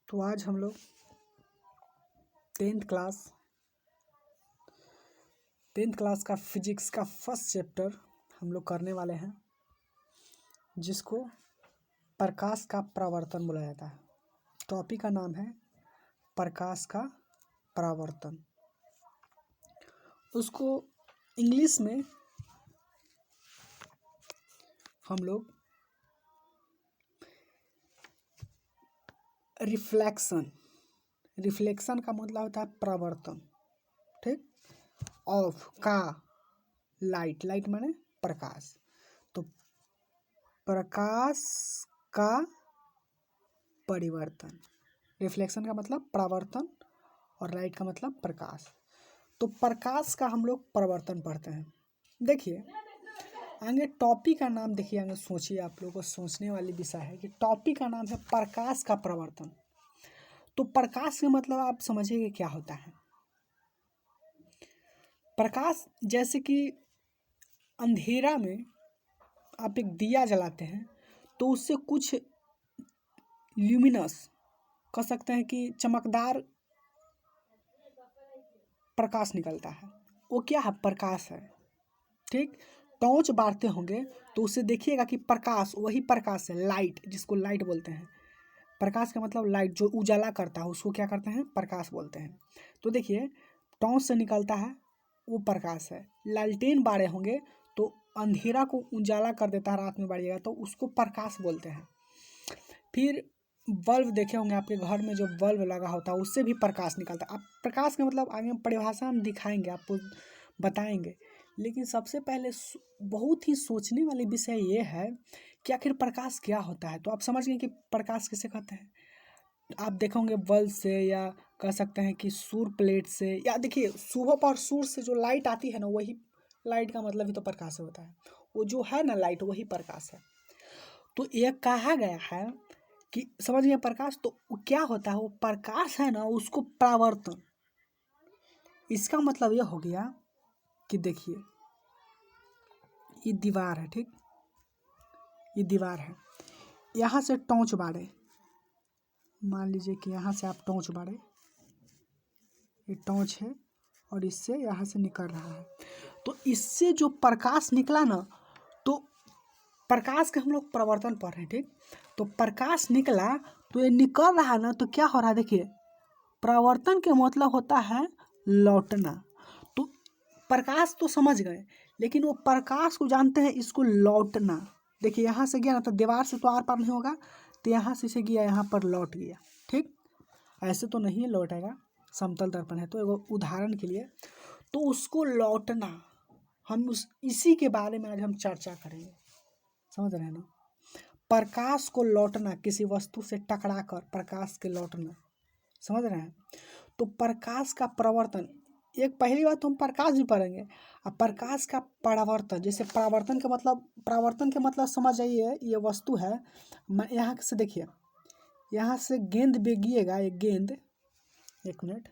तो आज हम लोग टेंथ क्लास का फिजिक्स का फर्स्ट चैप्टर हम लोग करने वाले हैं, जिसको प्रकाश का परावर्तन बोला जाता है। टॉपिक का नाम है प्रकाश का परावर्तन। उसको इंग्लिश में हम लोग रिफ्लेक्शन का मतलब होता है परावर्तन, ठीक। ऑफ का लाइट माने प्रकाश, तो प्रकाश का परिवर्तन। रिफ्लेक्शन का मतलब परावर्तन और लाइट का मतलब प्रकाश। तो प्रकाश का हम लोग परावर्तन पढ़ते हैं। देखिए आगे टॉपिक का नाम देखिए, आगे सोचिए, आप लोगों को सोचने वाली विषय है कि टॉपिक का नाम है प्रकाश का परावर्तन। तो प्रकाश का मतलब आप समझिए क्या होता है। प्रकाश जैसे कि अंधेरा में आप एक दिया जलाते हैं तो उससे कुछ ल्यूमिनस कह सकते हैं कि चमकदार प्रकाश निकलता है। वो क्या है? प्रकाश है, ठीक। टॉर्च बारते होंगे तो उससे देखिएगा कि प्रकाश वही प्रकाश है, लाइट, जिसको लाइट बोलते हैं। प्रकाश का मतलब लाइट, जो उजाला करता है उसको क्या करते हैं? प्रकाश बोलते हैं। तो देखिए टॉर्च से निकलता है वो प्रकाश है। लालटेन बारे होंगे तो अंधेरा को उजाला कर देता है, रात में बारिएगा तो उसको प्रकाश बोलते हैं। फिर बल्ब देखे होंगे, आपके घर में जो बल्ब लगा होता है उससे भी प्रकाश निकलता है। अब प्रकाश का मतलब आगे परिभाषा हम दिखाएंगे, आपको बताएंगे। लेकिन सबसे पहले बहुत ही सोचने वाली विषय ये है कि आखिर प्रकाश क्या होता है। तो आप समझ गए कि प्रकाश किसे कहते हैं। आप देखोगे बल्ब से, या कह सकते हैं कि सूर्य प्लेट से, या देखिए सुबह पर सूर्य से जो लाइट आती है ना, वही लाइट का मतलब ही तो प्रकाश होता है। वो जो है ना लाइट, वही प्रकाश है। तो यह कहा गया है कि समझ गए प्रकाश तो क्या होता है। वो प्रकाश है ना, उसको परावर्तन, इसका मतलब यह हो गया कि देखिए ये दीवार है, ठीक। ये दीवार है, यहाँ से टॉर्च बारे, मान लीजिए कि यहाँ से आप टॉर्च बारे, ये टॉर्च है और इससे यहाँ से निकल रहा है। तो इससे जो प्रकाश निकला ना, तो प्रकाश के हम लोग परावर्तन पढ़ रहे हैं, ठीक। तो प्रकाश निकला तो ये निकल रहा ना, तो क्या हो रहा है देखिए, परावर्तन के मतलब होता है लौटना। तो प्रकाश तो समझ गए, लेकिन वो प्रकाश को जानते हैं इसको लौटना। देखिए यहाँ से गया ना तो दीवार से तो आर पार नहीं होगा, तो यहाँ से गया यहाँ पर लौट गया, ठीक। ऐसे तो नहीं लौटेगा, समतल दर्पण है तो एगो उदाहरण के लिए। तो उसको लौटना, हम इसी के बारे में आज हम चर्चा करेंगे, समझ रहे हैं ना। प्रकाश को लौटना, किसी वस्तु से टकरा कर प्रकाश के लौटना, समझ रहे हैं। तो प्रकाश का परावर्तन, एक पहली बात तो हम प्रकाश भी पढ़ेंगे। अब प्रकाश का परावर्तन, जैसे परावर्तन के मतलब समझ आइए, ये वस्तु है, यहाँ से देखिए, यहाँ से गेंद बेगिएगा, एक गेंद, एक मिनट,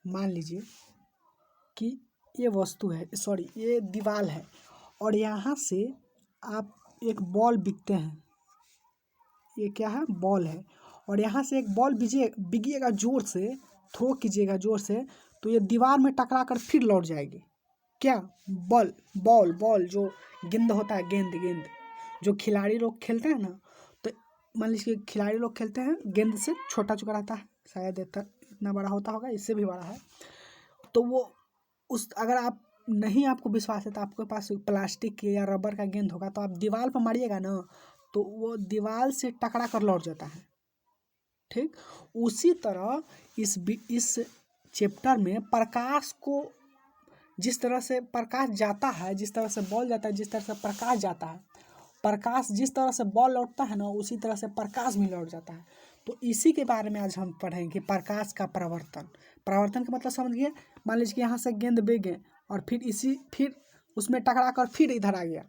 मान लीजिए कि ये वस्तु है, सॉरी ये दीवार है, और यहाँ से आप एक बॉल बिकते हैं, ये क्या है? बॉल है। और यहाँ से एक बॉल बिगिएगा जोर से, थ्रो कीजिएगा जोर से, तो ये दीवार में टकरा कर फिर लौट जाएगी। क्या? बॉल जो गेंद होता है, गेंद जो खिलाड़ी लोग खेलते हैं ना, तो मान लीजिए खिलाड़ी लोग खेलते हैं, गेंद से छोटा चुका रहता है, शायद इतना बड़ा होता होगा, इससे भी बड़ा है। तो वो अगर आप नहीं, आपको विश्वास है तो आपके पास प्लास्टिक के या रबर का गेंद होगा, तो आप दीवार पर मारिएगा ना, तो वो दीवार से टकरा कर लौट जाता है, ठीक। उसी तरह इस चैप्टर में प्रकाश को, जिस तरह से प्रकाश जाता है, जिस तरह से बॉल जाता है, जिस तरह से प्रकाश जाता है, प्रकाश जिस तरह से बॉल लौटता है ना, उसी तरह से प्रकाश भी लौट जाता है। तो इसी के बारे में आज हम पढ़ेंगे कि प्रकाश का परावर्तन का मतलब समझ गए। मान लीजिए कि यहाँ से गेंद बह गए और फिर उसमें टकरा कर फिर इधर आ गया।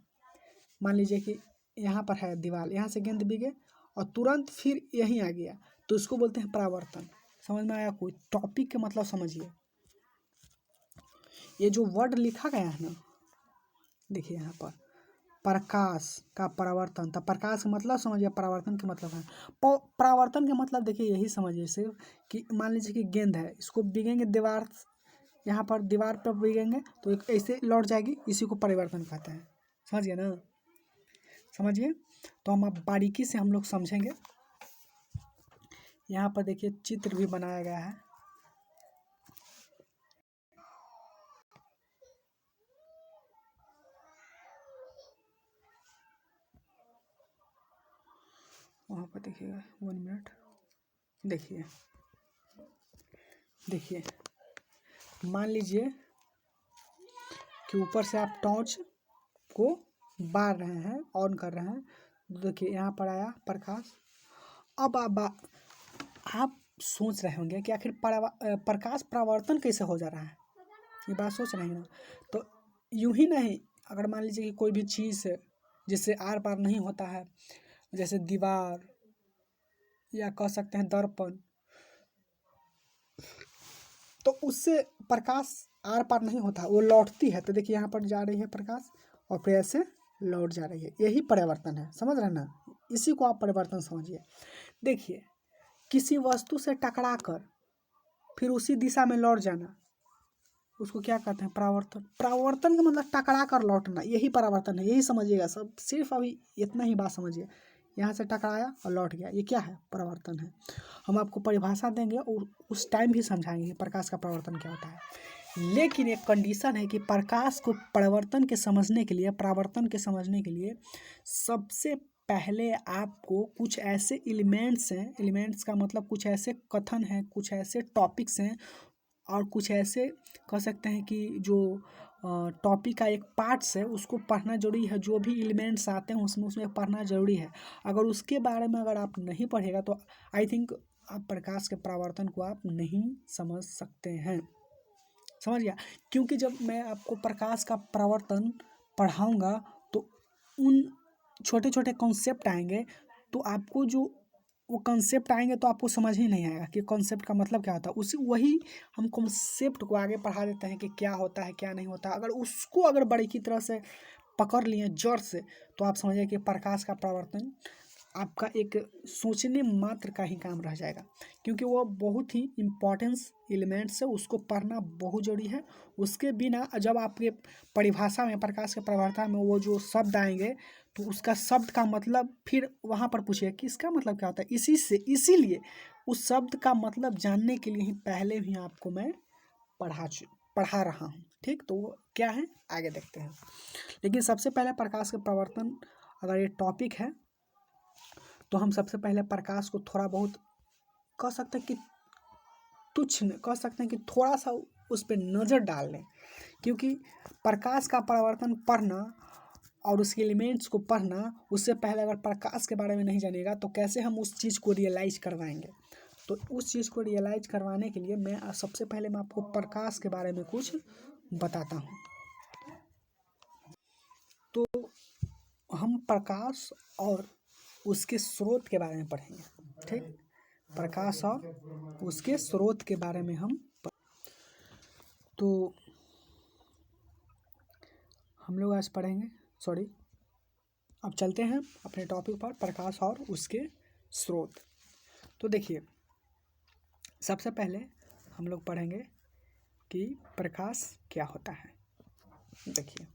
मान लीजिए कि यहाँ पर है दीवार, यहाँ से गेंद बिगे और तुरंत फिर यहीं आ गया, तो इसको बोलते हैं परावर्तन। समझ में आया? कोई टॉपिक के मतलब समझिए। ये जो वर्ड लिखा गया है ना, देखिए यहाँ पर प्रकाश का परावर्तन, तो प्रकाश का मतलब समझिए, परावर्तन का मतलब है परावर्तन का मतलब देखिए यही समझिए सिर्फ कि मान लीजिए कि गेंद है, इसको बिगेंगे दीवार, यहाँ पर दीवार पर बिगेंगे तो एक ऐसे लौट जाएगी, इसी को परिवर्तन कहते हैं। समझिए ना, समझिए। तो हम अब बारीकी से हम लोग समझेंगे। यहाँ पर देखिए चित्र भी बनाया गया है। वहाँ पर देखिएगा, 1 मिनट। देखिए देखिए मान लीजिए कि ऊपर से आप टॉर्च को बार रहे हैं, ऑन कर रहे हैं, देखिए यहाँ पर आया प्रकाश। अब आप सोच रहे होंगे कि आखिर प्रकाश परावर्तन कैसे हो जा रहा है, ये बात सोच रहे हैं ना। तो यूं ही नहीं, अगर मान लीजिए कि कोई भी चीज़ जिससे आर पार नहीं होता है, जैसे दीवार या कह सकते हैं दर्पण, तो उससे प्रकाश आर पार नहीं होता, वो लौटती है। तो देखिए यहाँ पर जा रही है प्रकाश और फिर ऐसे लौट जा रही है, यही परिवर्तन है। समझ रहे हैं ना, इसी को आप परिवर्तन समझिए। देखिए किसी वस्तु से टकरा कर फिर उसी दिशा में लौट जाना, उसको क्या कहते हैं, परावर्तन। परावर्तन का मतलब टकरा कर लौटना, यही परावर्तन है, यही समझिएगा सब। सिर्फ अभी इतना ही बात समझिए, यहाँ से टकराया और लौट गया, ये क्या है, परावर्तन है। हम आपको परिभाषा देंगे और उस टाइम भी समझाएंगे प्रकाश का परावर्तन क्या होता है। लेकिन एक कंडीशन है कि प्रकाश को परिवर्तन के समझने के लिए, परावर्तन के समझने के लिए सबसे पहले आपको कुछ ऐसे एलिमेंट्स हैं, एलिमेंट्स का मतलब कुछ ऐसे कथन हैं, कुछ ऐसे टॉपिक्स हैं और कुछ ऐसे कह सकते हैं कि जो टॉपिक का एक पार्ट्स है उसको पढ़ना जरूरी है। जो भी एलिमेंट्स आते हैं उसमें पढ़ना ज़रूरी है। अगर उसके बारे में अगर आप नहीं पढ़ेगा तो आई थिंक आप प्रकाश के परावर्तन को आप नहीं समझ सकते हैं। समझ गया, क्योंकि जब मैं आपको प्रकाश का परावर्तन पढ़ाऊँगा तो उन छोटे छोटे कॉन्सेप्ट आएंगे, तो आपको जो वो कॉन्सेप्ट आएंगे तो आपको समझ ही नहीं आएगा कि कॉन्सेप्ट का मतलब क्या होता है। उसी वही हम कॉन्सेप्ट को आगे पढ़ा देते हैं कि क्या होता है क्या नहीं होता। अगर उसको अगर बारीकी तरह से पकड़ लिए जड़ से, तो आप समझिए कि प्रकाश का परावर्तन आपका एक सोचने मात्र का ही काम रह जाएगा, क्योंकि वो बहुत ही इम्पोर्टेंस एलिमेंट्स है, उसको पढ़ना बहुत जरूरी है। उसके बिना जब आपके परिभाषा में, प्रकाश के परिभाषा में वो जो शब्द आएंगे तो उसका शब्द का मतलब फिर वहाँ पर पूछिए कि इसका मतलब क्या होता है। इसीलिए उस शब्द का मतलब जानने के लिए ही पहले भी आपको मैं पढ़ा रहा हूँ। ठीक, तो वो क्या है आगे देखते हैं। लेकिन सबसे पहले प्रकाश के परिवर्तन अगर ये टॉपिक है तो हम सबसे पहले प्रकाश को थोड़ा बहुत कह सकते हैं कि तुच्छ कह सकते हैं कि थोड़ा सा उस पर नज़र डाल लें, क्योंकि प्रकाश का परावर्तन पढ़ना और उसके एलिमेंट्स को पढ़ना, उससे पहले अगर प्रकाश के बारे में नहीं जानिएगा तो कैसे हम उस चीज़ को रियलाइज करवाएंगे। तो उस चीज़ को रियलाइज करवाने के लिए मैं सबसे पहले मैं आपको प्रकाश के बारे में कुछ बताता हूँ। तो हम प्रकाश और उसके स्रोत के बारे में पढ़ेंगे। ठीक, प्रकाश और उसके स्रोत के बारे में तो हम लोग आज पढ़ेंगे। सॉरी, अब चलते हैं अपने टॉपिक पर, प्रकाश और उसके स्रोत। तो देखिए सबसे पहले हम लोग पढ़ेंगे कि प्रकाश क्या होता है। देखिए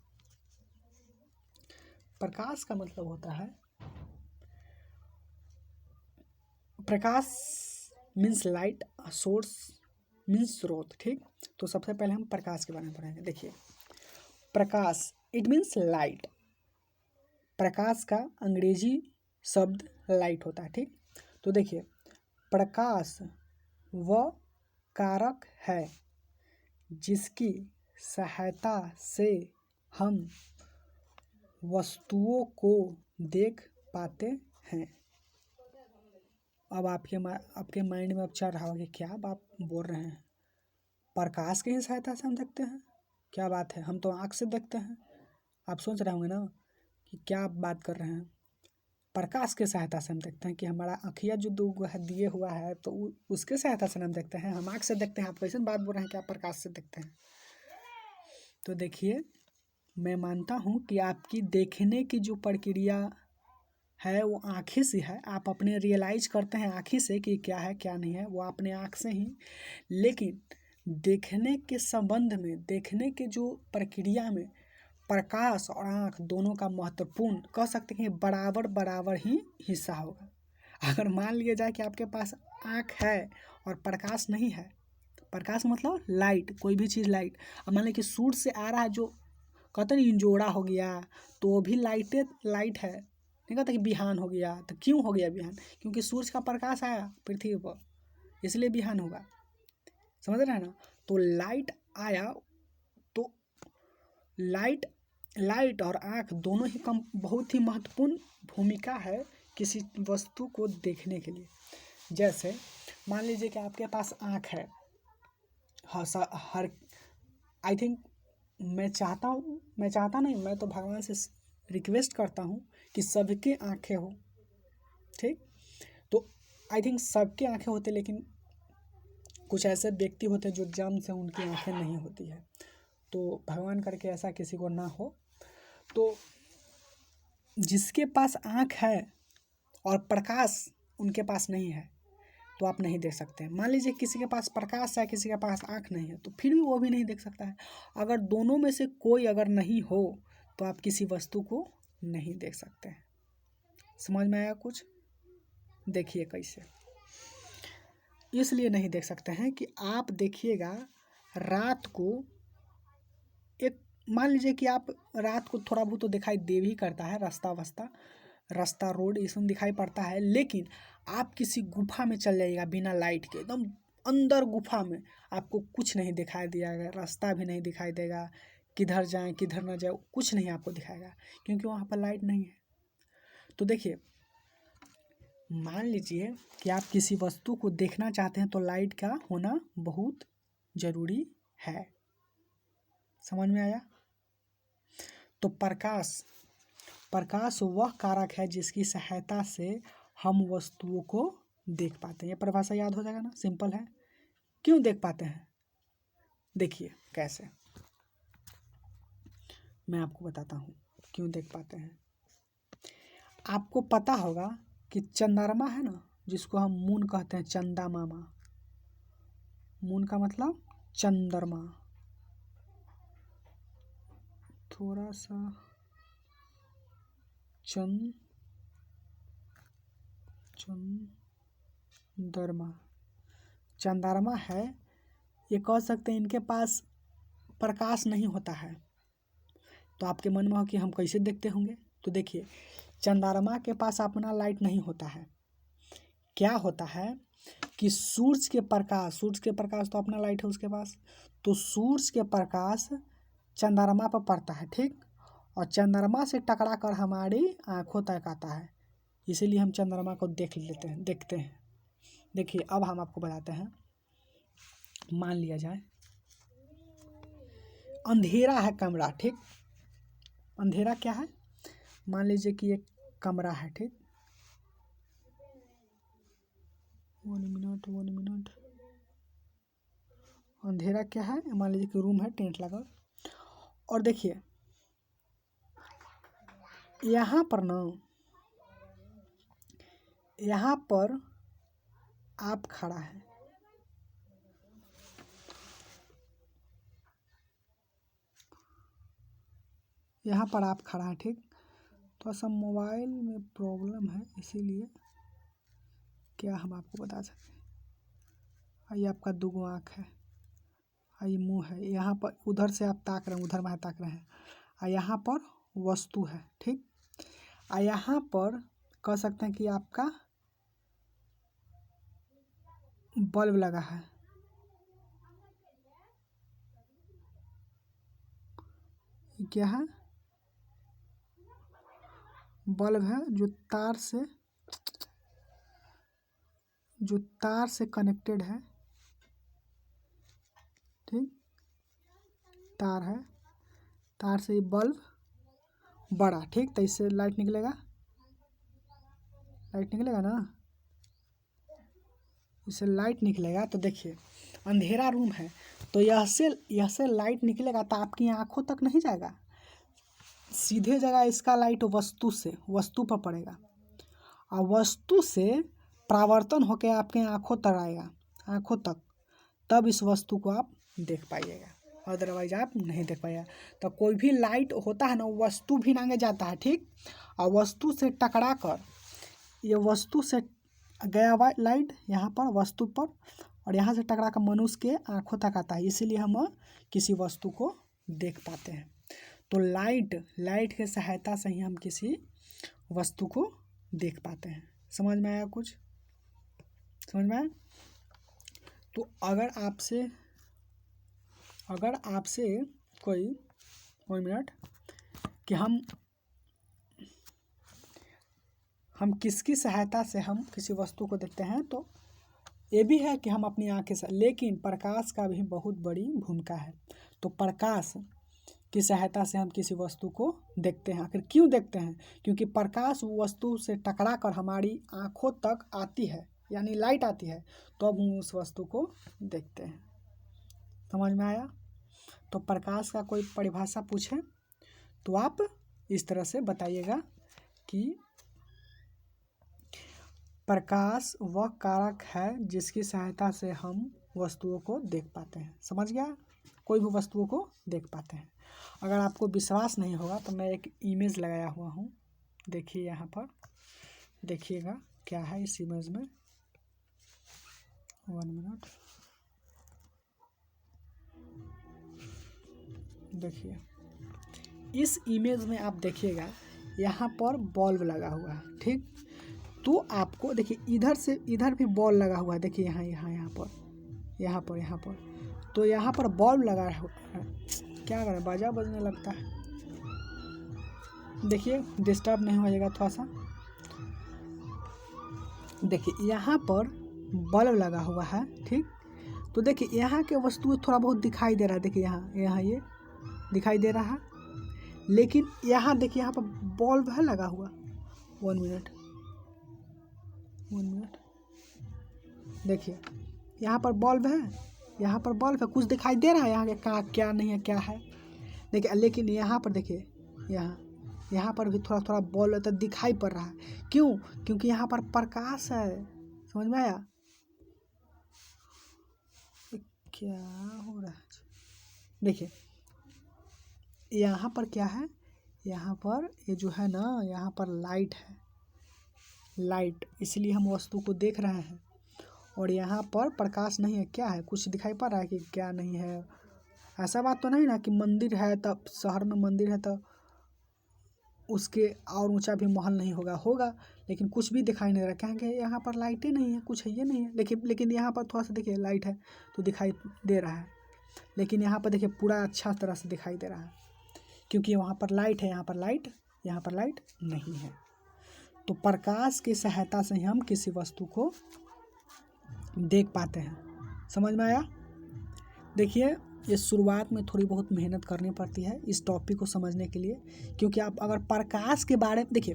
प्रकाश का मतलब होता है, प्रकाश मीन्स लाइट, सोर्स मीन्स स्रोत। ठीक, तो सबसे पहले हम प्रकाश के बारे में पढ़ेंगे। देखिए प्रकाश इट मीन्स लाइट, प्रकाश का अंग्रेजी शब्द लाइट होता है। ठीक, तो देखिए प्रकाश वह कारक है जिसकी सहायता से हम वस्तुओं को देख पाते हैं। अब आपके माइंड में अब चल रहा होगा कि क्या आप बोल रहे हैं, प्रकाश की ही सहायता से हम देखते हैं, क्या बात है, हम तो आँख से देखते हैं। आप सोच रहे होंगे ना कि क्या आप बात कर रहे हैं, प्रकाश की सहायता से हम देखते हैं कि हमारा आँखिया जो दिए हुआ है तो उसके सहायता से हम देखते हैं, हम आँख से देखते हैं। आप कैसे बात बोल रहे हैं कि आप प्रकाश से देखते हैं। तो देखिए मैं मानता हूँ कि आपकी देखने की जो प्रक्रिया है वो आँखें से है। आप अपने रियलाइज करते हैं आँखें से कि क्या है क्या नहीं है, वो अपने आँख से ही। लेकिन देखने के संबंध में, देखने के जो प्रक्रिया में प्रकाश और आँख दोनों का महत्वपूर्ण कह सकते हैं कि बराबर बराबर ही हिस्सा होगा। अगर मान लिया जाए कि आपके पास आँख है और प्रकाश नहीं है, प्रकाश मतलब लाइट, कोई भी चीज़ लाइट। अब मान लीजिए कि सूर्य से आ रहा है जो कहते नहीं इंजोड़ा हो गया, तो वो भी लाइट है। नहीं कहता कि बिहान हो गया, तो क्यों हो गया बिहान? क्योंकि सूर्य का प्रकाश आया पृथ्वी पर, इसलिए बिहान होगा। समझ रहे हैं ना? तो लाइट आया तो लाइट और आँख दोनों ही बहुत ही महत्वपूर्ण भूमिका है किसी वस्तु को देखने के लिए। जैसे मान लीजिए कि आपके पास आँख है, हर आई थिंक मैं चाहता नहीं, मैं तो भगवान से रिक्वेस्ट करता हूँ कि सबके आँखें हो। ठीक, तो आई थिंक सबके आँखें होते, लेकिन कुछ ऐसे व्यक्ति होते हैं जो जन्म से उनकी आँखें नहीं होती है। तो भगवान करके ऐसा किसी को ना हो। तो जिसके पास आँख है और प्रकाश उनके पास नहीं है, तो आप नहीं देख सकते हैं। मान लीजिए किसी के पास प्रकाश है, किसी के पास आँख नहीं है, तो फिर भी वो भी नहीं देख सकता है। अगर दोनों में से कोई अगर नहीं हो, तो आप किसी वस्तु को नहीं देख सकते हैं। समझ में आया कुछ? देखिए कैसे। इसलिए नहीं देख सकते हैं कि आप देखिएगा रात को, एक मान लीजिए कि आप रात को थोड़ा बहुत तो दिखाई दे भी करता है, रास्ता रोड इसमें दिखाई पड़ता है। लेकिन आप किसी गुफा में चल जाइएगा बिना लाइट के, एकदम अंदर गुफा में, आपको कुछ नहीं दिखाई देगा, रास्ता भी नहीं दिखाई देगा, किधर जाएं किधर ना जाए कुछ नहीं आपको दिखाएगा, क्योंकि वहाँ पर लाइट नहीं है। तो देखिए, मान लीजिए कि आप किसी वस्तु को देखना चाहते हैं, तो लाइट का होना बहुत ज़रूरी है। समझ में आया? तो प्रकाश वह कारक है जिसकी सहायता से हम वस्तुओं को देख पाते हैं। ये परिभाषा याद हो जाएगा ना, सिंपल है। क्यों देख पाते हैं? देखिए कैसे, मैं आपको बताता हूँ क्यों देख पाते हैं। आपको पता होगा कि चंद्रमा है ना, जिसको हम मून कहते हैं, चंदा मामा। मून का मतलब चंद्रमा। थोड़ा सा चंद्रमा है, ये कह सकते हैं इनके पास प्रकाश नहीं होता है। तो आपके मन में हो कि हम कैसे देखते होंगे? तो देखिए, चंद्रमा के पास अपना लाइट नहीं होता है। क्या होता है कि सूरज के प्रकाश तो अपना लाइट है उसके पास, तो सूरज के प्रकाश चंद्रमा पर पड़ता है। ठीक, और चंद्रमा से टकरा कर हमारी आँखों तक आता है, इसीलिए हम चंद्रमा को देखते हैं। देखिए, अब हम आपको बताते हैं। मान लिया जाए अंधेरा है कमरा। ठीक, अंधेरा क्या है? मान लीजिए कि एक कमरा है। ठीक, 1 मिनट। अंधेरा क्या है? मान लीजिए कि रूम है, टेंट लगा, और देखिए यहाँ पर आप खड़ा है, यहाँ पर आप खड़ा है। ठीक, थोड़ा सा मोबाइल में प्रॉब्लम है, इसीलिए क्या हम आपको बता सकते हैं। ये आपका 2 आँख है, ये मुंह है, यहाँ पर उधर से आप ताक रहे हैं, उधर में ताक रहे हैं, और यहाँ पर वस्तु है। ठीक, और यहाँ पर कह सकते हैं कि आपका बल्ब लगा है। ये क्या है? बल्ब है जो तार से कनेक्टेड है। ठीक, तार है, तार से ये बल्ब बड़ा। ठीक, तो इससे लाइट निकलेगा ना, इससे लाइट निकलेगा। तो देखिए, अंधेरा रूम है, तो यह से लाइट निकलेगा, तो आपकी आँखों तक नहीं जाएगा, सीधे जगह इसका लाइट वस्तु पर पड़ेगा और वस्तु से परावर्तन होकर आपके आँखों तक आएगा, आँखों तक, तब इस वस्तु को आप देख पाइएगा, अदरवाइज आप नहीं देख पाइएगा। तो कोई भी लाइट होता है ना, वस्तु भी नांगे जाता है, ठीक, और वस्तु से टकरा कर, ये वस्तु से गया हुआ लाइट यहाँ पर वस्तु पर, और यहाँ से टकरा कर मनुष्य के आँखों तक आता है, इसीलिए हम किसी वस्तु को देख पाते हैं। तो लाइट के सहायता से ही हम किसी वस्तु को देख पाते हैं। समझ में आया? कुछ समझ में आया? तो अगर आपसे कोई मिनट कि हम किसकी सहायता से हम किसी वस्तु को देखते हैं, तो ये भी है कि हम अपनी आँखें से, लेकिन प्रकाश का भी बहुत बड़ी भूमिका है। तो प्रकाश की सहायता से हम किसी वस्तु को देखते हैं। आखिर क्यों देखते हैं? क्योंकि प्रकाश वस्तु से टकरा कर हमारी आँखों तक आती है, यानी लाइट आती है, तो अब हम उस वस्तु को देखते हैं। समझ में आया? तो प्रकाश का कोई परिभाषा पूछे तो आप इस तरह से बताइएगा कि प्रकाश वह कारक है जिसकी सहायता से हम वस्तुओं को देख पाते हैं। समझ गया? कोई भी वस्तुओं को देख पाते हैं। अगर आपको विश्वास नहीं होगा तो मैं एक इमेज लगाया हुआ हूँ, देखिए यहाँ पर, देखिएगा क्या है इस इमेज में। 1 मिनट, देखिए इस इमेज में आप देखिएगा यहाँ पर बल्ब लगा हुआ है, ठीक। तो आपको देखिए इधर से इधर भी बल्ब लगा हुआ है, देखिए यहाँ पर तो यहाँ पर बल्ब लगा है। क्या करें, बाजा बजने लगता है, देखिए डिस्टर्ब नहीं हो जाएगा थोड़ा सा। देखिए यहाँ पर बल्ब लगा हुआ है, ठीक। तो देखिए यहाँ के वस्तु थोड़ा बहुत दिखाई दे रहा है, देखिए यहाँ ये दिखाई दे रहा है, लेकिन यहाँ देखिए यहाँ पर बल्ब है लगा हुआ। 1 मिनट, देखिए यहाँ पर बल्ब है, कुछ दिखाई दे रहा है यहाँ के क्या नहीं है, क्या है, देखिए। लेकिन यहाँ पर देखिए यहाँ पर भी थोड़ा थोड़ा बल्ब तो दिखाई पड़ रहा है। क्यों? क्योंकि यहाँ पर प्रकाश है। समझ में आया? क्या हो रहा है? देखिए यहाँ पर क्या है, यहाँ पर ये जो है ना, यहाँ पर लाइट है, लाइट, इसलिए हम वस्तु को देख रहे हैं। और यहाँ पर प्रकाश नहीं है, क्या है, कुछ दिखाई पड़ रहा है कि क्या नहीं है? ऐसा बात तो नहीं ना कि मंदिर है, तब शहर में मंदिर है तो उसके और ऊंचा भी महल नहीं होगा, लेकिन कुछ भी दिखाई नहीं रहा, कहेंगे यहाँ पर लाइटें नहीं है, कुछ है ये नहीं है। लेकिन यहाँ पर थोड़ा सा देखिए लाइट है तो दिखाई दे रहा है, लेकिन यहाँ पर देखिए पूरा अच्छा तरह से दिखाई दे रहा है, क्योंकि वहाँ पर लाइट है, यहाँ पर लाइट नहीं है। तो प्रकाश की सहायता से हम किसी वस्तु को देख पाते हैं। समझ में आया? देखिए ये शुरुआत में थोड़ी बहुत मेहनत करनी पड़ती है इस टॉपिक को समझने के लिए, क्योंकि आप अगर प्रकाश के बारे में देखिए,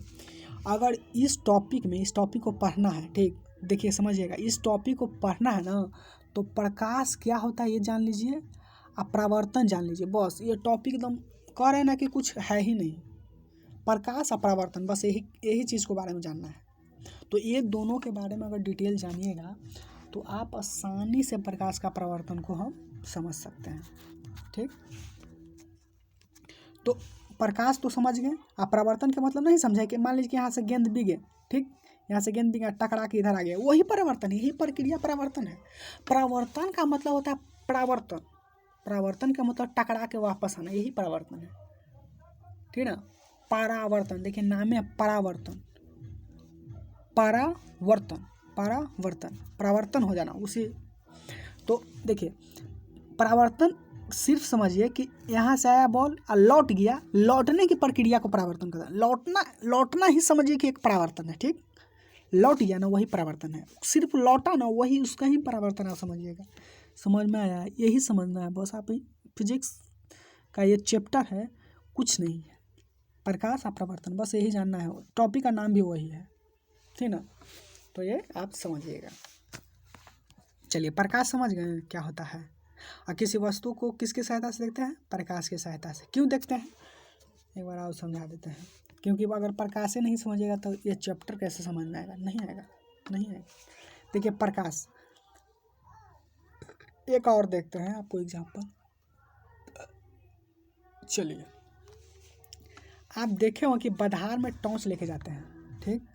अगर इस टॉपिक को पढ़ना है, ठीक, देखिए समझिएगा, इस टॉपिक को पढ़ना है ना, तो प्रकाश क्या होता है ये जान लीजिए, आप परावर्तन जान लीजिए, बस। ये टॉपिक एकदम कह रहे हैं ना कि कुछ है ही नहीं, प्रकाश और परावर्तन, बस यही चीज़ के बारे में जानना है। तो ये दोनों के बारे में अगर डिटेल जानिएगा तो आप आसानी से प्रकाश का परावर्तन को हम समझ सकते हैं, ठीक। तो प्रकाश तो समझ गए, आप परावर्तन का मतलब नहीं समझे कि मान लीजिए कि यहाँ से गेंद बिगे, ठीक, यहाँ से गेंद बिगा, टकरा के इधर आ गया, वही परावर्तन, यही प्रक्रिया परावर्तन है। परावर्तन का मतलब होता है परावर्तन का मतलब टकरा के वापस आना, यही परावर्तन है, ठीक ना। परावर्तन, देखिए नाम है परावर्तन, परावर्तन हो जाना उसी। तो देखिए परावर्तन सिर्फ समझिए कि यहाँ से आया बॉल और लौट गया, लौटने की प्रक्रिया को परावर्तन कहते हैं। लौटना ही समझिए कि एक परावर्तन है, ठीक। लौट गया ना, वही परावर्तन है, सिर्फ लौटा ना, वही उसका ही परावर्तन है, समझिएगा। समझ में आया? यही समझना है बस। आप फिजिक्स का ये चैप्टर है, कुछ नहीं है, प्रकाश और परावर्तन, बस यही जानना है। टॉपिक का नाम भी वही है, ठीक ना। तो ये आप समझिएगा। चलिए, प्रकाश समझ गए क्या होता है। और किसी वस्तु को किसकी सहायता से देखते हैं? प्रकाश की सहायता से। क्यों देखते हैं? एक बार और समझा देते हैं, क्योंकि अगर प्रकाश से नहीं समझिएगा तो ये चैप्टर कैसे समझ में आएगा, नहीं आएगा, नहीं आएगा। देखिए प्रकाश, एक और देखते हैं आपको एग्जाम्पल। चलिए, आप देखे हो कि बधार में टॉर्च लेके जाते हैं, ठीक।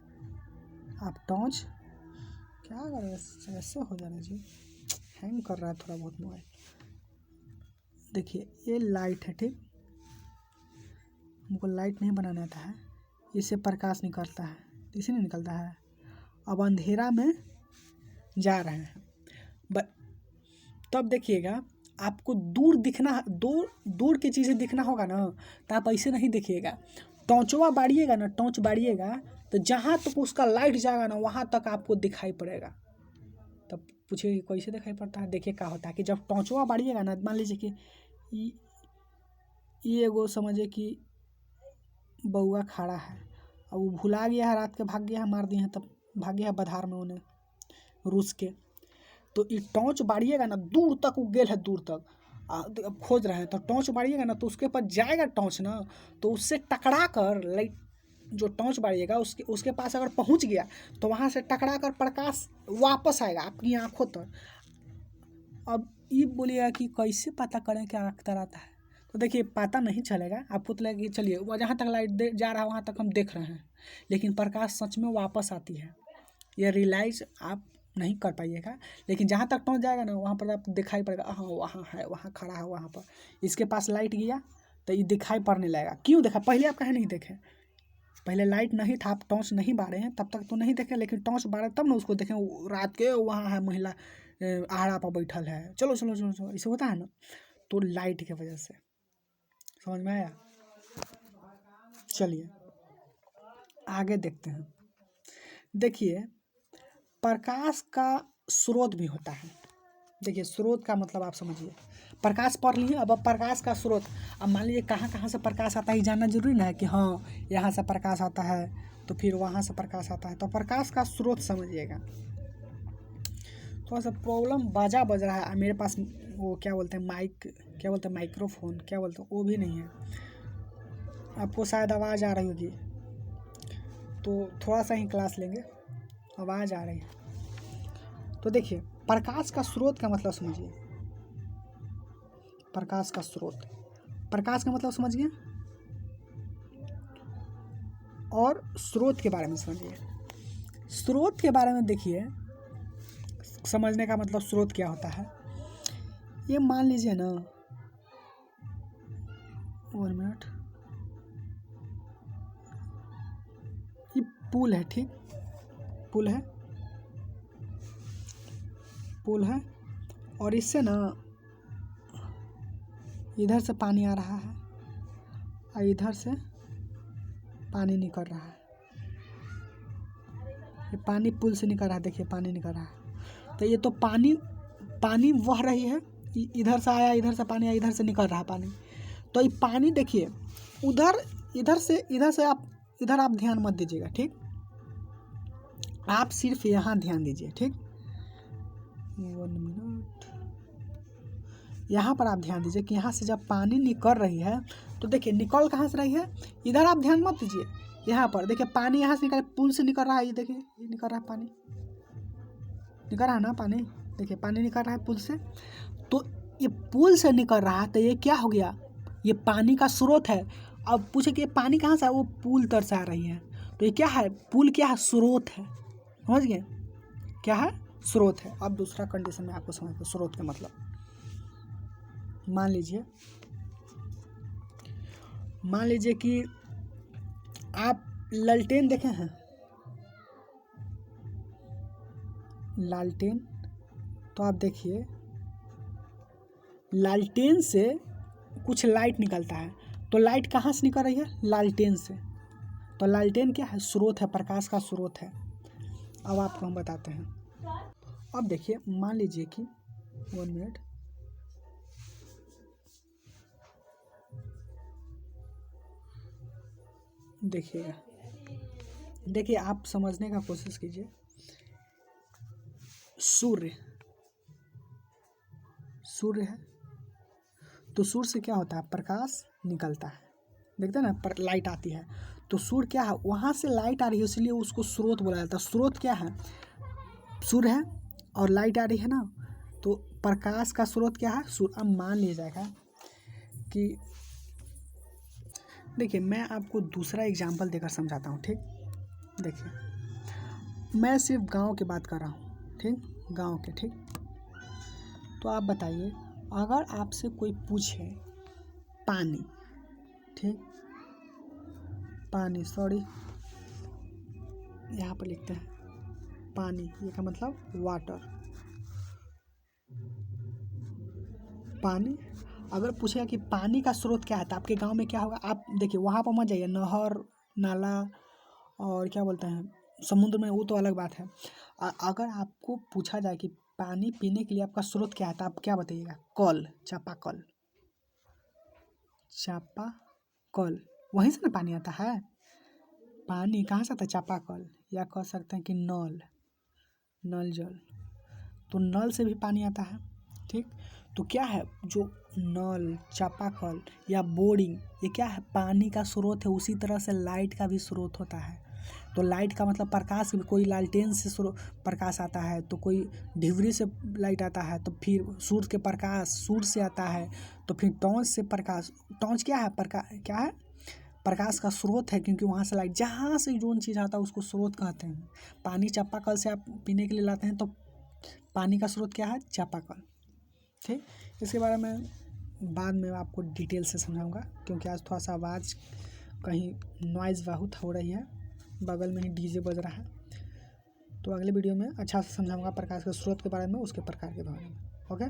आप टॉर्च क्या कर रहे हैं, ऐसे हो जा रहा है जी, हैंग कर रहा है थोड़ा बहुत मोबाइल। देखिए ये लाइट है, ठीक। हमको लाइट नहीं बनाना आता है, इससे प्रकाश निकलता है, इसे नहीं निकलता है। अब अंधेरा में जा रहे हैं, तब देखिएगा आपको दूर दिखना, दूर की चीज़ें दिखना होगा ना, तो आप ऐसे नहीं देखिएगा। टॉर्चवा बाड़िएगा ना, टॉर्च बाड़िएगा तो जहाँ तक उसका लाइट जाएगा ना वहाँ तक आपको दिखाई पड़ेगा। तब पूछिए कैसे दिखाई पड़ता है। देखिए क्या होता है कि जब टॉर्चवा बाड़िएगा ना, मान लीजिए कि ये एगो समझिए कि बउआ खड़ा है और वो भुला गया है, रात के भाग गया है, मार दिए हैं, तब भाग गया है बधार में उन्हें रूस के। तो ये टॉर्च बाड़िएगा ना, दूर तक वो गेल है, दूर तक अब खोज रहे हैं, तो टॉर्च बाड़िएगा ना तो उसके पास जाएगा टॉर्च ना, तो उससे टकरा कर लाइट, जो टॉर्च बाड़िएगा उसके पास अगर पहुंच गया तो वहाँ से टकरा कर प्रकाश वापस आएगा आपकी आंखों तक। अब ये बोलिएगा कि कैसे पता करें कि आँख तर आता है, तो देखिए पता नहीं चलेगा आपको, तो लगेगा कि चलिए वो जहाँ तक लाइट जा रहा है वहाँ तक हम देख रहे हैं, लेकिन प्रकाश सच में वापस आती है, ये रियलाइज आप नहीं कर पाइएगा। लेकिन जहाँ तक पहुँच जाएगा ना वहाँ पर आपको दिखाई पड़ेगा, हाँ वहाँ है, वहाँ खड़ा है, वहाँ पर इसके पास लाइट गया तो ये दिखाई पड़ने लगेगा। क्यों देखा, पहले आप कहीं नहीं देखे, पहले लाइट नहीं था, आप टॉर्च नहीं बारे हैं तब तक तो नहीं देखे, लेकिन टॉर्च बारे तब ना उसको देखें, रात के वहाँ है महिला आड़ा पर बैठल है, चलो चलो चलो चलो, ऐसे होता है ना, तो लाइट की वजह से। समझ में आया। चलिए आगे देखते हैं। देखिए प्रकाश का स्रोत भी होता है। देखिए स्रोत का मतलब आप समझिए, प्रकाश पढ़ लिए, अब प्रकाश का स्रोत, अब मान लीजिए कहाँ कहाँ से प्रकाश आता है ये जानना जरूरी ना है कि हाँ यहाँ से प्रकाश आता है तो फिर वहाँ से प्रकाश आता है, तो प्रकाश का स्रोत समझिएगा। थोड़ा सा प्रॉब्लम बाजा बज रहा है मेरे पास, वो क्या बोलते हैं माइक, क्या बोलते हैं माइक्रोफोन, क्या बोलते हैं, वो भी नहीं है, आपको शायद आवाज़ आ रही होगी, तो थोड़ा सा ही क्लास लेंगे, आवाज़ आ रही है। तो देखिए प्रकाश का स्रोत का मतलब समझिए, प्रकाश का स्रोत, प्रकाश का मतलब समझिए और स्रोत के बारे में समझिए। स्रोत के बारे में देखिए, समझने का मतलब स्रोत क्या होता है, ये मान लीजिए ना, 1 मिनट, ये पुल है, ठीक, पुल है, पुल है, और इससे ना इधर से पानी आ रहा है और इधर से पानी निकल रहा है, ये पानी पुल से निकल रहा है, देखिए पानी निकल रहा है, तो ये तो पानी बह रही है, इधर से आया, इधर से पानी आया, इधर से निकल रहा है पानी, तो ये पानी देखिए इधर से आप इधर आप ध्यान मत दीजिएगा, ठीक, आप सिर्फ यहाँ ध्यान दीजिए, ठीक, 1 मिनट, यहाँ पर आप ध्यान दीजिए कि यहाँ से जब पानी निकल रही है तो देखिए निकल कहाँ से रही है, इधर आप ध्यान मत दीजिए, यहाँ पर देखिए पानी यहाँ से निकल, पुल से निकल रहा है, ये देखिए ये निकल रहा है पानी, निकल रहा है ना पानी, देखिए पानी निकल रहा है पुल से, तो ये पुल से निकल रहा है तो ये क्या हो गया, ये पानी का स्रोत है। अब पूछे कि ये पानी कहाँ से है, वो पुल तर से आ रही है, तो ये क्या है, पुल क्या है, स्रोत है, समझ गए, क्या है, स्रोत है। अब दूसरा कंडीशन में आपको समझ लो स्रोत का मतलब, मान लीजिए कि आप लालटेन देखे हैं, लालटेन, तो आप देखिए लालटेन से कुछ लाइट निकलता है, तो लाइट कहाँ से निकल रही है, लालटेन से, तो लालटेन क्या है, स्रोत है, प्रकाश का स्रोत है। अब आपको हम बताते हैं। अब देखिए मान लीजिए कि 1 मिनट, देखिए आप समझने का कोशिश कीजिए, सूर्य है, तो सूर्य से क्या होता है, प्रकाश निकलता है, देखते हैं ना, पर लाइट आती है तो सूर्य क्या है, वहाँ से लाइट आ रही है इसलिए उसको स्रोत बोला जाता है। स्रोत क्या है, सूर्य है और लाइट आ रही है ना, तो प्रकाश का स्रोत क्या है, सूर्य। अब मान लिया जाएगा कि देखिए मैं आपको दूसरा एग्जाम्पल देकर समझाता हूँ, ठीक। देखिए मैं सिर्फ गांव की बात कर रहा हूँ, ठीक, गांव के, ठीक। तो आप बताइए, अगर आपसे कोई पूछे पानी, ठीक, पानी, सॉरी यहाँ पर लिखते हैं पानी, ये का मतलब वाटर, पानी। अगर पूछेगा कि पानी का स्रोत क्या है तो आपके गांव में क्या होगा, आप देखिए वहाँ पर मत जाइए, नहर, नाला और क्या बोलते हैं समुद्र में, वो तो अलग बात है। अगर आपको पूछा जाए कि पानी पीने के लिए आपका स्रोत क्या है तो आप क्या बताइएगा, कल, चापाकल, चापाकल, वहीं से ना पानी आता है। पानी कहाँ से आता है, चापाकल, या कह सकते हैं कि नल, नल जल, तो नल से भी पानी आता है, ठीक। तो क्या है, जो नल, चापाकल या बोरिंग, ये क्या है, पानी का स्रोत है। उसी तरह से लाइट का भी स्रोत होता है। तो लाइट का मतलब प्रकाश, कोई लालटेन से प्रकाश आता है, तो कोई ढिवरी से लाइट आता है, तो फिर सूर्य के प्रकाश सूर्य से आता है, तो फिर टॉर्च से प्रकाश, टॉर्च क्या है, क्या है, प्रकाश का स्रोत है, क्योंकि वहाँ से लाइट, जहाँ से जो चीज़ आता है उसको स्रोत कहते हैं। पानी चापाकल से आप पीने के लिए लाते हैं तो पानी का स्रोत क्या है, चापाकल, ठीक। इसके बारे में बाद में आपको डिटेल से समझाऊंगा, क्योंकि आज थोड़ा सा आवाज़ कहीं नॉइज़ बहुत हो रही है, बगल में ही डीजे बज रहा है। तो अगले वीडियो में अच्छा से समझाऊंगा प्रकाश के स्रोत के बारे में, उसके प्रकार के बारे में। ओके।